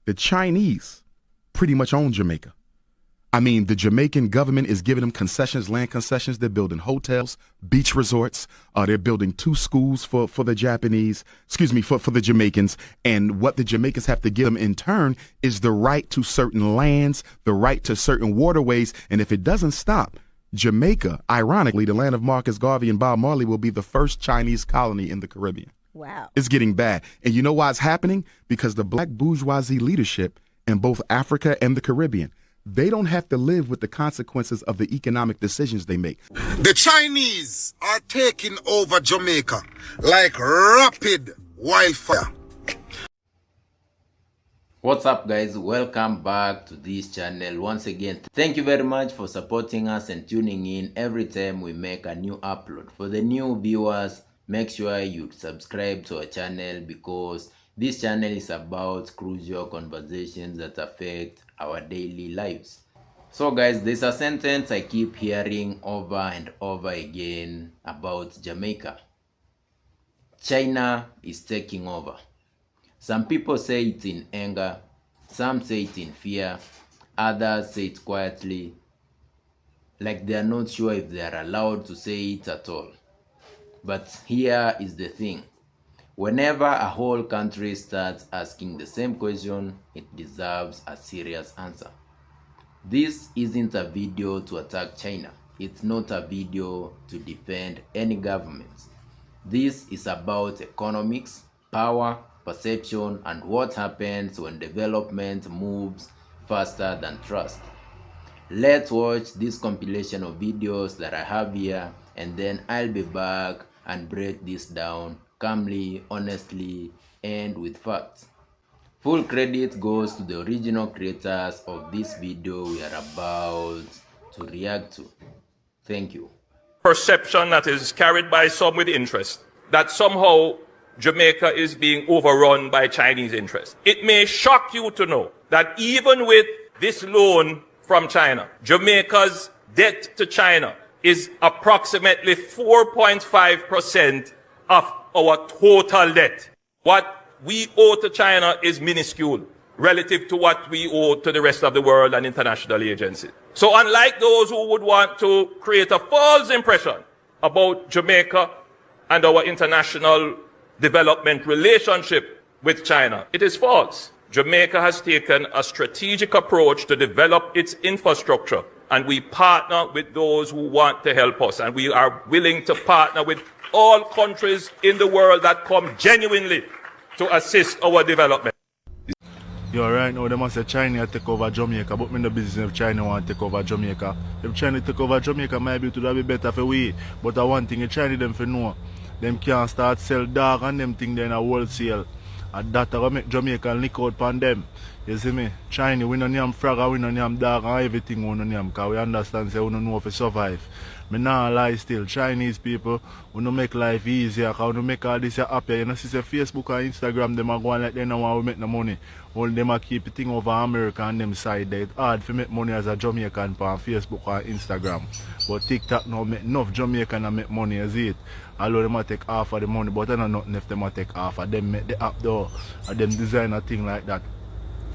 the Chinese pretty much own Jamaica. I mean, the Jamaican government is giving them concessions, land concessions. They're building hotels, beach resorts. They're building 2 schools for the Japanese, for the Jamaicans. And what the Jamaicans have to give them in turn is the right to certain lands, the right to certain waterways. And if it doesn't stop, Jamaica, ironically, the land of Marcus Garvey and Bob Marley, will be the first Chinese colony in the Caribbean. Wow. It's getting bad. And you know why it's happening? Because the black bourgeoisie leadership in both Africa and the Caribbean, they don't have to live with the consequences of the economic decisions they make. The Chinese are taking over Jamaica like rapid wildfire. What's up, guys? Welcome back to this channel once again. Thank you very much for supporting us and tuning in every time we make a new upload. For the new viewers, make sure you subscribe to our channel because this channel is about crucial conversations that affect our daily lives. So guys, there's a sentence I keep hearing over and over again about Jamaica. China is taking over. Some people say it in anger, some say it in fear, others say it quietly, like they are not sure if they are allowed to say it at all. But here is the thing. Whenever a whole country starts asking the same question, it deserves a serious answer. This isn't a video to attack China. It's not a video to defend any government. This is about economics, power, perception, and what happens when development moves faster than trust. Let's watch this compilation of videos that I have here, and then I'll be back and break this down calmly, honestly, and with facts. Full credit goes to the original creators of this video we are about to react to. Thank you. Perception that is carried by some with interest that somehow Jamaica is being overrun by Chinese interests. It may shock you to know that even with this loan from China, Jamaica's debt to China is approximately 4.5% of our total debt. What we owe to China is minuscule relative to what we owe to the rest of the world and international agencies. So unlike those who would want to create a false impression about Jamaica and our international development relationship with China, it is false. Jamaica has taken a strategic approach to develop its infrastructure, and we partner with those who want to help us, and we are willing to partner with all countries in the world that come genuinely to assist our development. Yo, right now, they must say China take over Jamaica, but in the business if China want to take over Jamaica. If China take over Jamaica, maybe it would be better for we. But one thing, if China them for know, them can't start sell dog and them thing then a wholesale. And that will make Jamaica lick out on them. You see me? China, we don't name frog, we don't name dog and everything we don't name, because we understand say we don't know if we survive. Me nah lie still. Chinese people, we don't make life easier, because we don't make all this happier. You know, see Facebook and Instagram, them are going like they don't want to make no money. All them are keep the thing over America and them side there. It's hard to make money as a Jamaican on Facebook or Instagram. But TikTok now make enough Jamaican and make money, as it. Although them take half of the money, but I don't know if them take half of them make the app though. And them design a thing like that.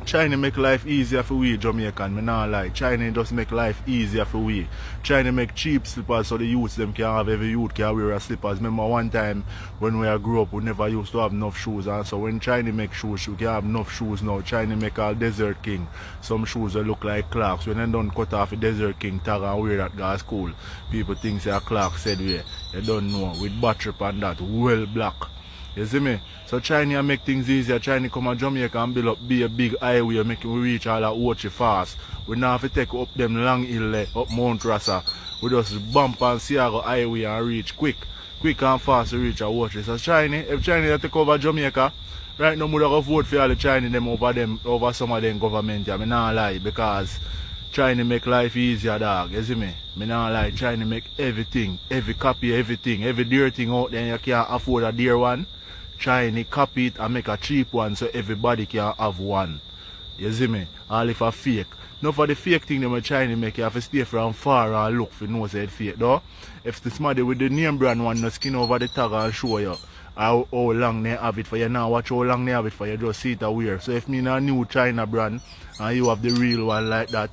China make life easier for we Jamaican, me nah lie. China just make life easier for we. China make cheap slippers so the youths them can have, every youth can wear a slippers. Remember one time when we grew up, we never used to have enough shoes, and so when China make shoes, you can have enough shoes now. China make all Desert King. Some shoes that look like Clarks. When they don't cut off a Desert King tag and wear that go to school, people think say a Clark said we. They don't know. With battery and that, well black. You see me? So China make things easier. China come to Jamaica and build up be a big highway, make we reach all that Ochi fast. We now have to take up them long hill up Mount Rasa. We just bump and see our highway and reach quick and fast to reach our Ochi. So China, if China take over Jamaica, right now we don't vote for all the China them over some of them government. I mean not lie, because China make life easier, dog. You see me? Me not lie, China make everything, every copy, everything, every dear thing out there you can't afford a dear one. China copy it and make a cheap one so everybody can have one. You see me? All if a fake. Now for the fake thing them China make, you have to stay from far and look for know say it's fake though. If the somebody with the name brand one no skin over the tag and show you. how long they have it for you now. Watch how long they have it for you, just see it wear. So if me in a new China brand and you have the real one like that,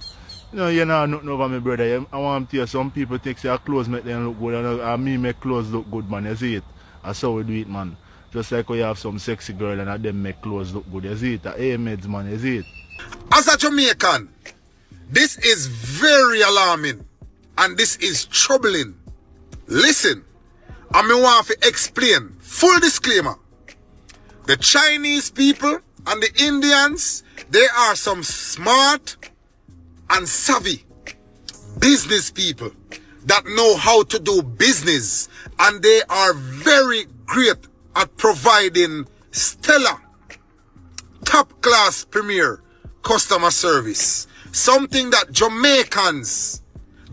you know nothing over me, brother. I want to tell you, some people think your clothes make them look good, and me make clothes look good, man. You see it? That's how we do it, man. Just like when you have some sexy girl and them make clothes look good. You see it? Meds, man. You see it? As a Jamaican, this is very alarming and this is troubling. Listen, I want to explain. Full disclaimer. The Chinese people and the Indians, they are some smart and savvy business people that know how to do business, and they are very great at providing stellar, top-class premier customer service. Something that Jamaicans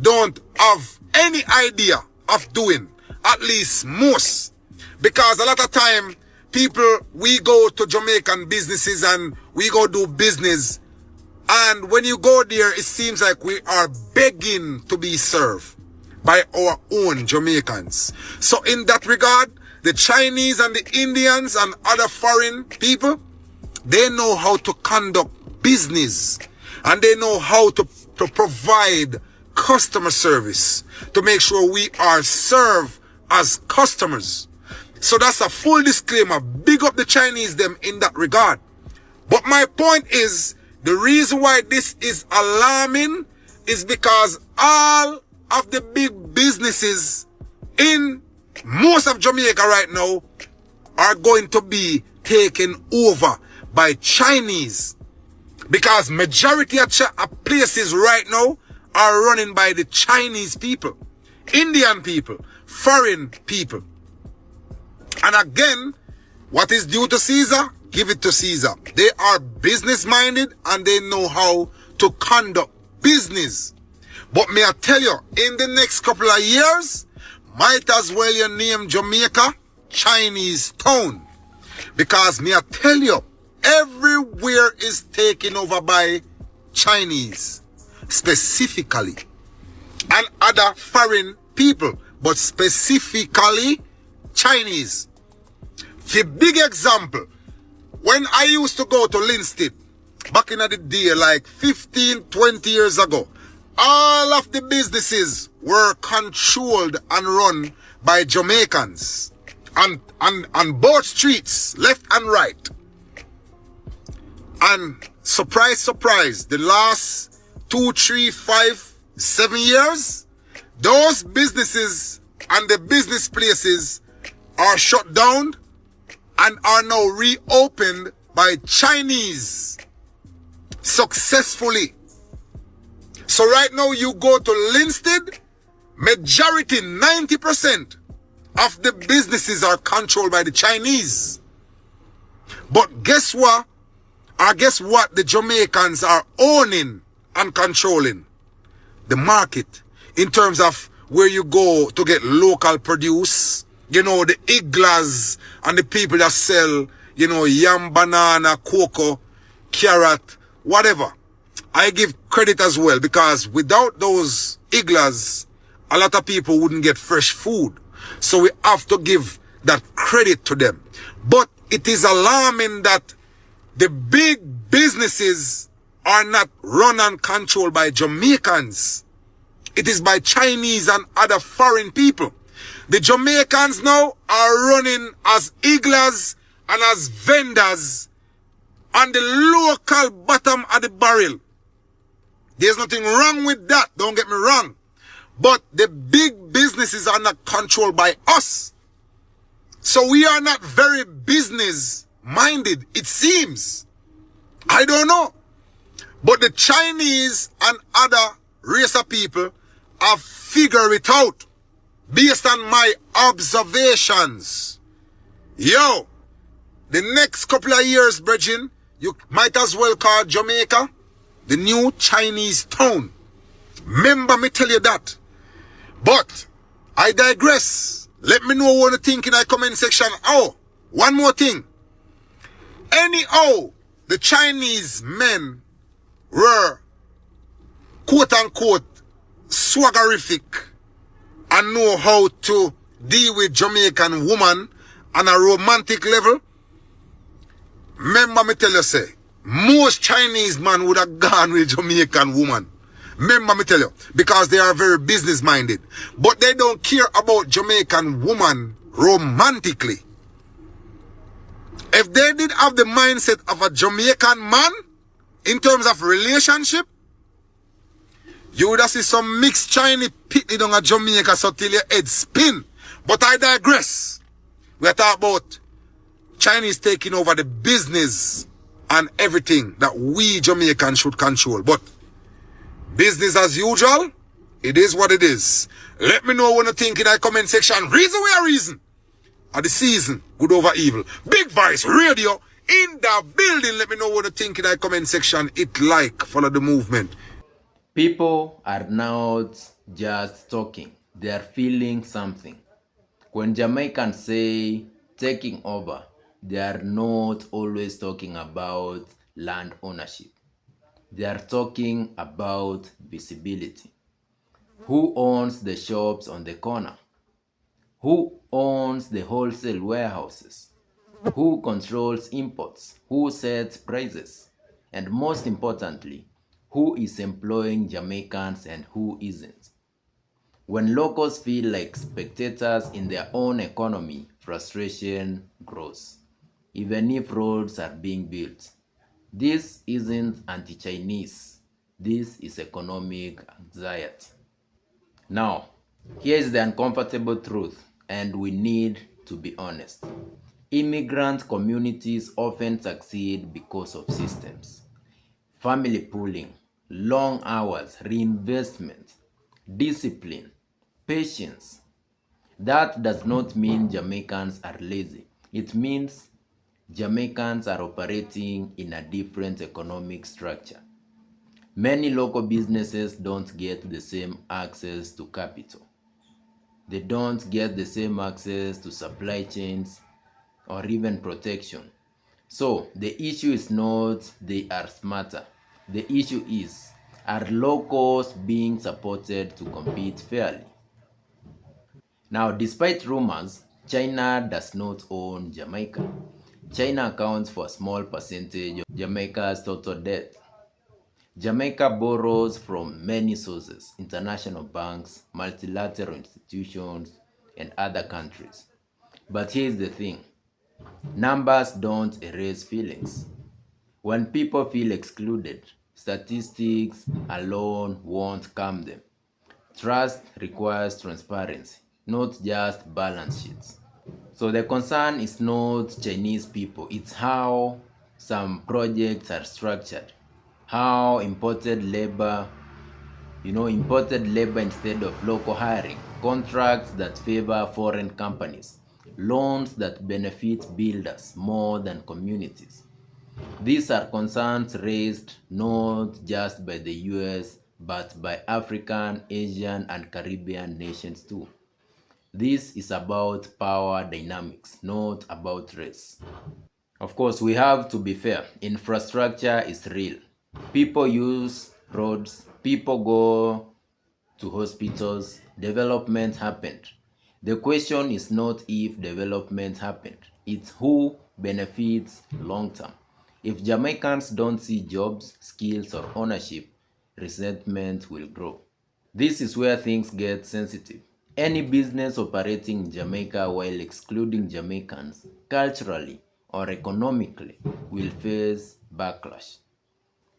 don't have any idea of doing, at least most. Because a lot of time, people, we go to Jamaican businesses and we go do business, and when you go there, it seems like we are begging to be served by our own Jamaicans. So in that regard, the Chinese and the Indians and other foreign people, they know how to conduct business, and they know how to provide customer service to make sure we are served as customers. So that's a full disclaimer. Big up the Chinese them in that regard. But my point is, the reason why this is alarming is because all of the big businesses in most of Jamaica right now are going to be taken over by Chinese. Because majority of places right now are running by the Chinese people, Indian people, foreign people. And again, what is due to Caesar, give it to Caesar. They are business minded and they know how to conduct business. But may I tell you, in the next couple of years, might as well you name Jamaica Chinese town. Because may I tell you, everywhere is taken over by Chinese, specifically, and other foreign people, but specifically Chinese. For big example, when I used to go to Linstead, back in the day, like 15, 20 years ago, all of the businesses were controlled and run by Jamaicans on both streets, left and right. And surprise, surprise, the last 2, 3, 5, 7 years, those businesses and the business places are shut down and are now reopened by Chinese successfully. So right now you go to Linstead, majority, 90% of the businesses are controlled by the Chinese. But guess what? Guess what the Jamaicans are owning and controlling? The market. In terms of where you go to get local produce, you know, the iglas and the people that sell, you know, yam, banana, cocoa, carrot, whatever. I give credit as well, because without those iglas, a lot of people wouldn't get fresh food. So we have to give that credit to them. But it is alarming that the big businesses are not run and controlled by Jamaicans. It is by Chinese and other foreign people. The Jamaicans now are running as iglas and as vendors on the local bottom of the barrel. There's nothing wrong with that, don't get me wrong. But the big businesses are not controlled by us. So we are not very business minded, it seems. I don't know. But the Chinese and other race of people have figured it out based on my observations. Yo, the next couple of years, brethren, you might as well call Jamaica the new Chinese town. Remember me tell you that. But I digress. Let me know what you think in the comment section. Oh, one more thing. Anyhow, the Chinese men were quote unquote swaggerific and know how to deal with Jamaican woman on a romantic level, remember me tell you say, most Chinese man would have gone with Jamaican woman. Remember me tell you, because they are very business minded. But they don't care about Jamaican woman romantically. If they did have the mindset of a Jamaican man, in terms of relationship, you would have see some mixed Chinese pitted on a Jamaica so till your head spin. But I digress. We are talking about Chinese taking over the business and everything that we Jamaicans should control. But business as usual, it is what it is. Let me know what you think in the comment section. Reason we are reason. At the season, good over evil. Big Voice Radio in the building. Let me know what you think in the comment section. It like, follow the movement. People are not just talking, they are feeling something. When Jamaicans say taking over, they are not always talking about land ownership. They are talking about visibility. Who owns the shops on the corner? Who owns the wholesale warehouses? Who controls imports? Who sets prices? And most importantly, who is employing Jamaicans and who isn't? When locals feel like spectators in their own economy, frustration grows, even if roads are being built. This isn't anti-Chinese. This is economic anxiety. Now, here is the uncomfortable truth, and we need to be honest. Immigrant communities often succeed because of systems. Family pooling, long hours, reinvestment, discipline, patience. That does not mean Jamaicans are lazy. It means Jamaicans are operating in a different economic structure. Many local businesses don't get the same access to capital. They don't get the same access to supply chains or even protection. So the issue is not they are smarter. The issue is, are locals being supported to compete fairly? Now, despite rumors, China does not own Jamaica. China accounts for a small percentage of Jamaica's total debt. Jamaica borrows from many sources, international banks, multilateral institutions, and other countries. But here's the thing, numbers don't erase feelings. When people feel excluded, statistics alone won't calm them. Trust requires transparency, not just balance sheets. So the concern is not Chinese people, it's how some projects are structured. How imported labor instead of local hiring, contracts that favor foreign companies, loans that benefit builders more than communities. These are concerns raised not just by the US, but by African, Asian, and Caribbean nations too. This is about power dynamics, not about race. Of course, we have to be fair. Infrastructure is real. People use roads, people go to hospitals, development happened. The question is not if development happened, it's who benefits long term. If Jamaicans don't see jobs, skills, or ownership, resentment will grow. This is where things get sensitive. Any business operating in Jamaica while excluding Jamaicans, culturally or economically, will face backlash.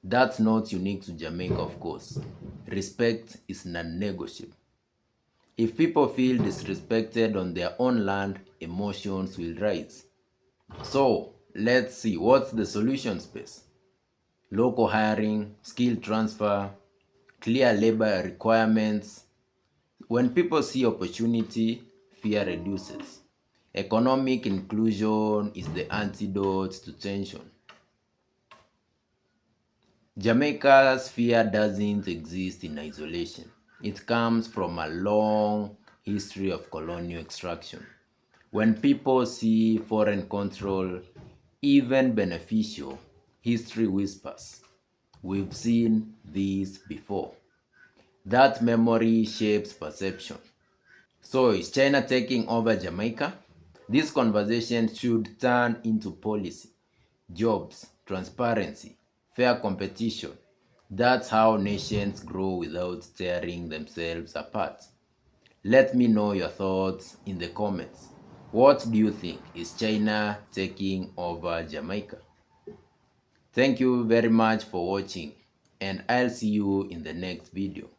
That's not unique to Jamaica, of course. Respect is non-negotiable. If people feel disrespected on their own land, emotions will rise. So, let's see, what's the solution space? Local hiring, skill transfer, clear labor requirements. When people see opportunity, fear reduces. Economic inclusion is the antidote to tension. Jamaica's fear doesn't exist in isolation. It comes from a long history of colonial extraction. When people see foreign control, even beneficial, history whispers, we've seen this before. That memory shapes perception. So is China taking over Jamaica? This conversation should turn into policy, jobs, transparency, fair competition. That's how nations grow without tearing themselves apart. Let me know your thoughts in the comments. What do you think? Is China taking over Jamaica? Thank you very much for watching, and I'll see you in the next video.